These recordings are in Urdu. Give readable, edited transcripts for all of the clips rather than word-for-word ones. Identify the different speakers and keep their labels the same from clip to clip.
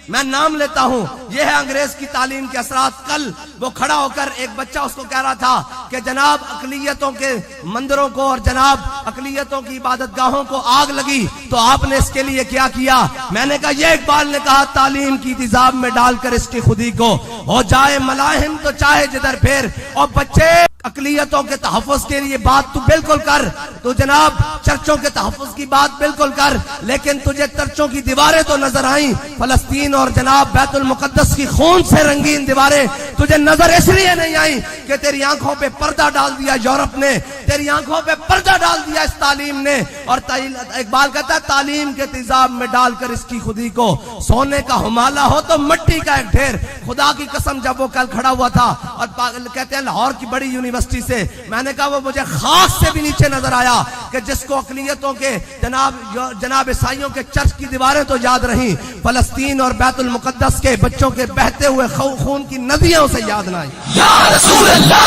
Speaker 1: میں نام لیتا ہوں، یہ ہے انگریز کی تعلیم کے اثرات۔ کل وہ کھڑا ہو کر ایک بچہ اس کو کہہ رہا تھا کہ جناب اقلیتوں کے مندروں کو اور جناب اقلیتوں کی عبادت گاہوں کو آگ لگی تو آپ نے اس کے لیے کیا کیا؟ میں نے کہا یہ اقبال نے کہا تعلیم کی تیزاب میں ڈال کر اس کی خودی کو ہو جائے ملاحم تو چاہے جدھر پھر۔ اور بچے اقلیتوں کے تحفظ کے لیے بات تو بالکل کر، تو جناب چرچوں کے تحفظ کی بات بالکل کر، لیکن تجھے چرچوں کی دیواریں تو نظر آئیں، فلسطین اور جناب بیت المقدس کی خون سے رنگین دیواریں تجھے نظر اس لیے نہیں آئیں کہ تیری آنکھوں پہ پردہ ڈال دیا یورپ نے، تیری آنکھوں پہ پردہ ڈال دیا اس تعلیم نے۔ اور اقبال کہتا ہے تعلیم کے تیزاب میں ڈال کر اس کی خودی کو سونے کا ہمالہ ہو تو مٹی کا ایک ڈھیر۔ خدا کی قسم جب وہ کل کھڑا ہوا تھا اور کہتے ہیں لاہور کی بڑی یونیورسٹی سے، میں نے کہا وہ مجھے خاک سے بھی نیچے نظر آیا کہ جس کو اقلیتوں کے جناب عیسائیوں کے چرچ کی دیواریں تو یاد رہیں، فلسطین اور بیت المقدس کے بچوں کے بہتے ہوئے خون کی ندیاں اسے یاد نہ آئی۔
Speaker 2: یا رسول اللہ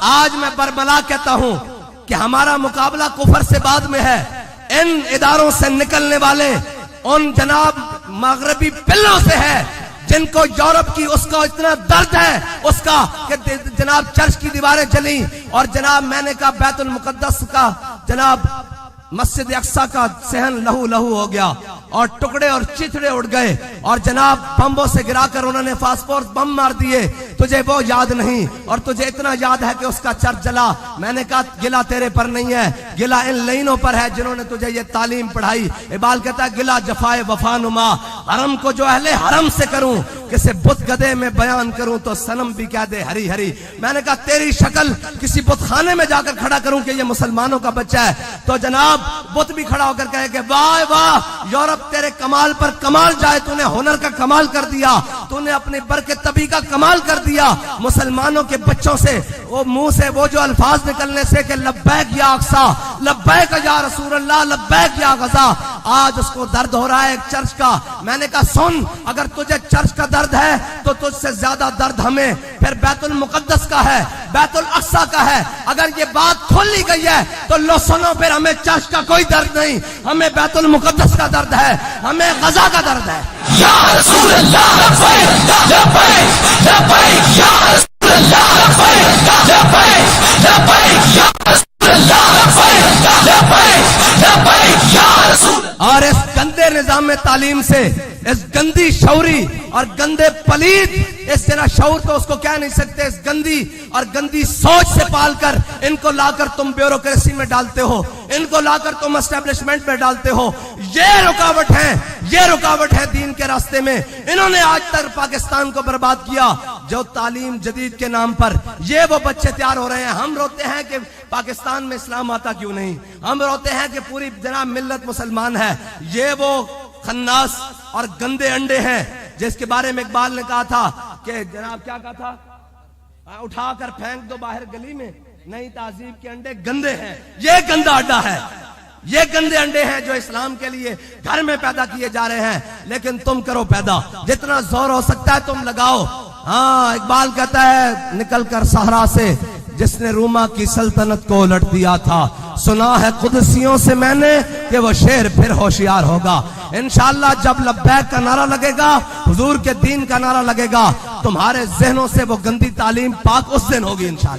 Speaker 1: آج میں بربلا کہتا ہوں کہ ہمارا مقابلہ کفر سے بعد میں ہے، ان اداروں سے نکلنے والے ان جناب مغربی پلوں سے ہے جن کو یورپ کی اس کا اتنا درد ہے اس کا کہ جناب چرچ کی دیواریں جلیں اور جناب میں نے کہا بیت المقدس کا جناب مسجد اقصی کا صحن لہو لہو ہو گیا اور ٹکڑے اور چتڑے اڑ گئے اور جناب بمبوں سے گرا کر انہوں نے فاسفورس بم مار دیے، تجھے وہ یاد نہیں اور تجھے اتنا یاد ہے کہ اس کا چرچ جلا۔ میں نے کہا گلہ تیرے پر نہیں ہے، گلہ ان لینوں پر ہے جنہوں نے تجھے یہ تعلیم پڑھائی۔ اقبال کہتا ہے گلہ جفائے وفا نما، حرم کو جو اہل حرم سے کروں، کسی بت گدے میں بیان کروں تو صنم بھی کہہ دے ہری ہری۔ میں نے کہا تیری شکل کسی بت خانے میں جا کر کھڑا کروں کہ یہ مسلمانوں کا بچہ ہے تو جناب بت بھی کھڑا ہو کر کہے کہ واہ واہ یورپ تیرے کمال پر کمال جائے، تو نے ہنر کا کمال کر دیا، تو نے اپنے برق طبی کا کمال کر دیا۔ مسلمانوں کے بچوں سے وہ منہ سے وہ جو الفاظ نکلنے سے کہ لبیک یا اقصی، لبیک یا رسول اللہ، لبیک یا غزہ، آج اس کو درد ہو رہا ہے ایک چرچ کا۔ میں نے کہا سن، اگر تجھے چرچ کا درد ہے تو تجھ سے زیادہ درد ہمیں پھر بیت المقدس کا ہے، بیت الاقصی کا ہے۔ اگر یہ بات کھول لی گئی ہے تو لو سنو، پھر ہمیں چرچ کا کوئی درد نہیں، ہمیں بیت المقدس کا درد ہے، ہمیں غزہ کا درد ہے۔
Speaker 2: یا رسول اللہ لبیک لبیک یا رسول اللہ لبیک لبیک یا رسول اللہ لبیک لبیک یا رسول۔
Speaker 1: اور اس گندے نظام تعلیم سے، اس گندی شعوری اور گندے پلید، اس طرح شعور تو اس کو کہہ نہیں سکتے، اس گندی اور گندی سوچ سے پال کر ان کو لا کر تم بیوروکریسی میں ڈالتے ہو، ان کو لا کر تم اسٹیبلشمنٹ میں ڈالتے ہو۔ یہ رکاوٹ ہے دین کے راستے میں۔ انہوں نے آج تک پاکستان کو برباد کیا جو تعلیم جدید کے نام پر یہ وہ بچے تیار ہو رہے ہیں۔ ہم روتے ہیں کہ پاکستان میں اسلام آتا کیوں نہیں، ہم روتے ہیں کہ پوری جناب ملت مسلمان ہے۔ یہ وہ خناس اور گندے انڈے ہیں جس کے بارے میں اقبال نے کہا تھا کہ جناب کیا کہا تھا، اٹھا کر پھینک دو باہر گلی میں، نئی تہذیب کے انڈے گندے ہیں۔ یہ گندا اڈا ہے، یہ گندے انڈے ہیں جو اسلام کے لیے گھر میں پیدا کیے جا رہے ہیں، لیکن تم کرو پیدا، جتنا زور ہو سکتا ہے تم لگاؤ۔ ہاں اقبال کہتا ہے نکل کر صحرا سے جس نے روما کی سلطنت کو الٹ دیا تھا، سنا ہے قدسیوں سے میں نے کہ وہ شیر پھر ہوشیار ہوگا۔ انشاءاللہ جب لبیک کا نعرہ لگے گا، حضور کے دین کا نعرہ لگے گا، تمہارے ذہنوں سے وہ گندی تعلیم پاک اس دن ہوگی انشاءاللہ۔